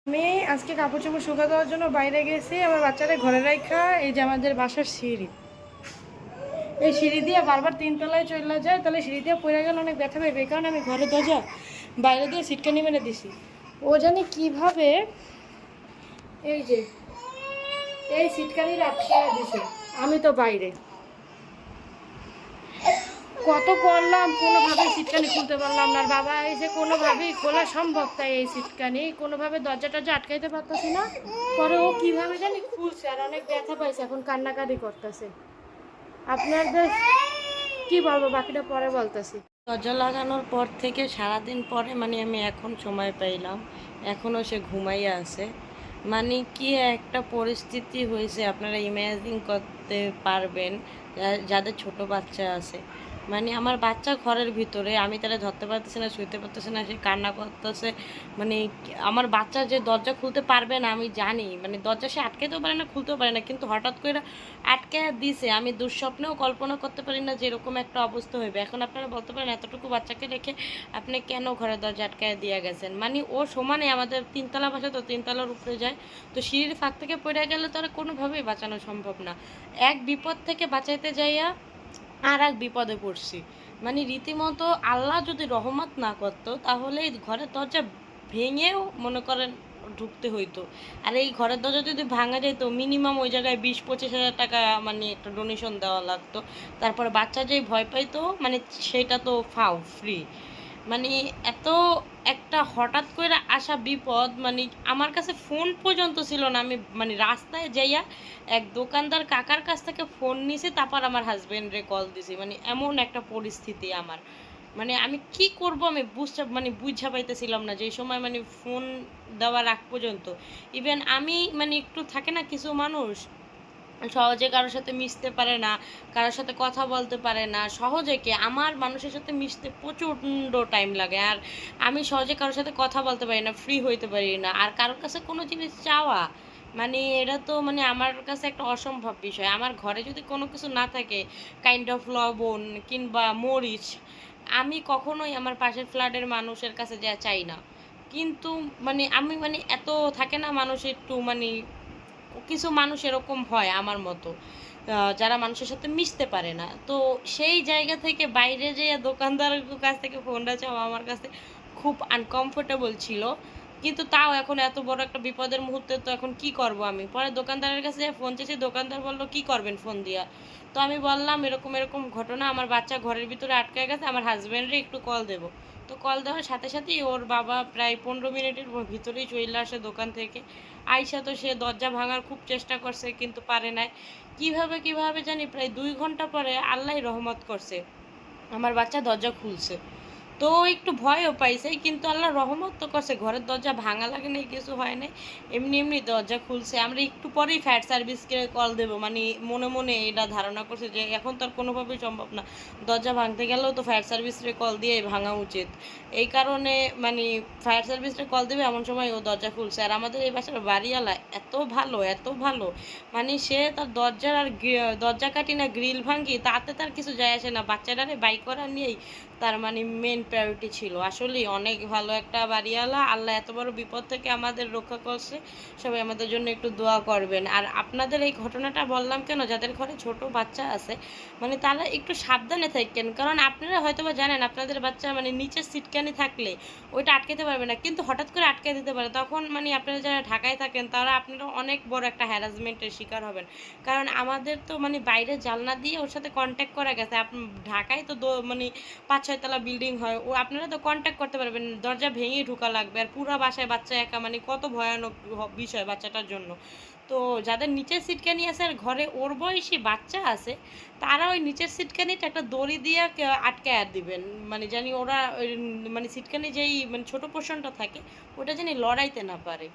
আমি আজকে কাপড় চোপড় শুকা দেওয়ার জন্য বাইরে গেছি। আমার বাচ্চারা ঘরে রাখা এই যে আমাদের বাসার সিঁড়ি, এই সিঁড়ি দিয়ে বারবার তিনতলায় চলে যায়, তাহলে সিঁড়ি দিয়ে পড়ে গেলে অনেক ব্যথা পাইবে। এই কারণে আমি ঘরে দরজা বাইরে দিয়ে সিটকানি মেরে দিছি। ও জানি কিভাবে এই যে এই সিটকানি আটকে দিছে। আমি তো বাইরে কত করলাম, কোনোভাবে সিটকানি খুলতে পারলাম না। আর বাবা এসে কোনোভাবেই খোলা সম্ভব, তাই এই সিটকানি কোনোভাবে দরজা টরজা আটকাইতে পারতেছি না। পরে ও কীভাবে জানি খুলছে আর অনেক ব্যথা পাইছে, এখন কান্নাকাটি করতেছে। আপনাদের কি বলবো বাকিটা পরে বলতেছি। দরজা লাগানোর পর থেকে সারাদিন পরে আমি এখন সময় পাইলাম, এখনও সে ঘুমাইয়া আছে। কি একটা পরিস্থিতি হয়েছে আপনারা ইমাজিন করতে পারবেন যাদের ছোট বাচ্চা আছে। আমার বাচ্চা ঘরের ভিতরে, আমি তারা ধরতে পারতেছি না, শুইতে পারতেছি না, সে কান্না করতেছে। মানে আমার বাচ্চা যে দরজা খুলতে পারবে না আমি জানি, দরজা সে আটকাতেও পারে না, খুলতেও পারে না, কিন্তু হঠাৎ করে আটকে দিছে। আমি দুঃস্বপ্নেও কল্পনা করতে পারি না যে এরকম একটা অবস্থা হইবে। এখন আপনারা বলতে পারেন এতটুকু বাচ্চাকে রেখে আপনি কেন ঘরের দরজা আটকায় দিয়ে গেছেন। ও সমানে আমাদের তিনতলা বাসা, তো তিনতলার উপরে যায়, তো সিঁড়ির ফাঁক থেকে পড়ে গেলে তো আর কোনোভাবেই বাঁচানো সম্ভব না। এক বিপদ থেকে বাঁচাইতে যাইয়া আর এক বিপদে পড়ছি। রীতিমতো আল্লাহ যদি রহমত না করতো তাহলে ঘরের দরজা ভেঙেও মনে করেন ঢুকতে হইতো। আর এই ঘরের দরজা যদি ভাঙা যেত মিনিমাম ওই জায়গায় 20-25 হাজার টাকা একটা ডোনেশন দেওয়া লাগতো। তারপরে বাচ্চা যেই ভয় পাইতো সেটা তো ফ্রি। এত একটা হঠাৎ করে আসা বিপদ, আমার কাছে ফোন পর্যন্ত ছিল না। আমি রাস্তায় যাইয়া এক দোকানদার কাকার কাছ থেকে ফোন নিছি, তারপর আমার হাজবেন্ডরে কল দিছি। এমন একটা পরিস্থিতি আমার, আমি কি করব আমি বুঝা পাইতেছিলাম না যে সময় ফোন দেওয়ার আগ পর্যন্ত। ইভেন আমি একটু থাকে না কিছু মানুষ সহজে কারোর সাথে মিশতে পারে না, কারোর সাথে কথা বলতে পারে না সহজে। আমার মানুষের সাথে মিশতে প্রচণ্ড টাইম লাগে, আর আমি সহজে কারোর সাথে কথা বলতে পারি না, ফ্রি হইতে পারি না। আর কারোর কাছে কোনো জিনিস চাওয়া এটা তো আমার কাছে একটা অসম্ভব বিষয়। আমার ঘরে যদি কোনো কিছু না থাকে, কাইন্ড অফ লবণ কিংবা মরিচ, আমি কখনোই আমার পাশের ফ্ল্যাটের মানুষের কাছে যা চাই না। কিন্তু আমি এত থাকে না মানুষ একটু কিছু মানুষ এরকম হয় আমার মতো, যারা মানুষের সাথে মিশতে পারে না। তো সেই জায়গা থেকে বাইরে যেয়ে দোকানদারের কাছ থেকে ফোনটা চাওয়া আমার কাছে খুব আনকমফোর্টেবল ছিল। কিন্তু তাও এখন এত বড় একটা বিপদের মুহূর্তে তো এখন কি করব। আমি পরে দোকানদারের কাছে যে ফোন চেয়েছি, দোকানদার বললো কি করবেন ফোন দিয়া। তো আমি বললাম এরকম এরকম ঘটনা, আমার বাচ্চা ঘরের ভিতরে আটকে গেছে, আমার হাজব্যান্ডরে একটু কল দেবো। তো কল দেওয়ার সাথে সাথেই ওর বাবা প্রায় 15 মিনিটের ভিতরেই চলে আসে দোকান থেকে। আইসা তো সে দরজা ভাঙার খুব চেষ্টা করছে কিন্তু পারে নাই। কিভাবে জানি প্রায় 2 ঘন্টা পরে আল্লাহই রহমত করছে, আমার বাচ্চা দরজা খুলছে। তো একটু ভয়ও পাইছে, কিন্তু আল্লাহ রহমত তো করছে, ঘরের দরজা ভাঙা লাগে নাই, কিছু হয় নাই, এমনি এমনি দরজা খুলছে। আমরা একটু পরেই ফায়ার সার্ভিসকে কল দেবো, মনে মনে এটা ধারণা করছে যে এখন তো আর কোনোভাবেই সম্ভব না, দরজা ভাঙতে গেলেও তো ফায়ার সার্ভিসকে কল দিয়ে ভাঙা উচিত। এই কারণে ফায়ার সার্ভিসকে কল দেবে এমন সময় ও দরজা খুলছে। আর আমাদের এই বাসার বাড়িওয়ালা এত ভালো এত ভালো, সে তার দরজার আর দরজা কাটি না গ্রিল ভাঙি তাতে তার কিছু যায় আসে না, বাচ্চাটারে বাইক করা নিয়েই তার মেন প্রায়োরিটি ছিল। আসলেই অনেক ভালো একটা বাড়িওয়ালা, আল্লাহ এত বড় বিপদ থেকে আমাদের রক্ষা করছে। সবাই আমাদের জন্য একটু দোয়া করবেন। আর আপনাদের এই ঘটনাটা বললাম কেন, যাদের ঘরে ছোট বাচ্চা আছে তারা একটু সাবধানে থাকেন। কারণ আপনারা হয়তো বা জানেন আপনাদের বাচ্চা নিচের সিটকানি থাকলে ওইটা আটকাতে পারবে না, কিন্তু হঠাৎ করে আটকে দিতে পারে। তখন আপনারা যারা ঢাকায় থাকেন তারা আপনারা অনেক বড় একটা হ্যারাসমেন্টের শিকার হবেন। কারণ আমাদের তো বাইরে জানলা দিয়ে ওর সাথে কন্ট্যাক্ট করা গেছে। ঢাকায় তো 5-6 তলা বিল্ডিং হয়, ও আপনারা তো কন্ট্যাক্ট করতে পারবেন, দরজা ভেঙেই ঢোকা লাগবে। আর পুরো বাসায় বাচ্চা একা, কত ভয়ানক বিষয় বাচ্চাটার জন্য। তো যাদের নিচের সিটকানি আছে আর ঘরে ওর বয়সী বাচ্চা আছে, তারা ওই নিচের সিটকানিটা একটা দড়ি দিয়ে আটকায় দিবেন, জানি ওরা সিটকানি যেই ছোটো পোর্শনটা থাকে ওটা জানি লড়াইতে না পারে।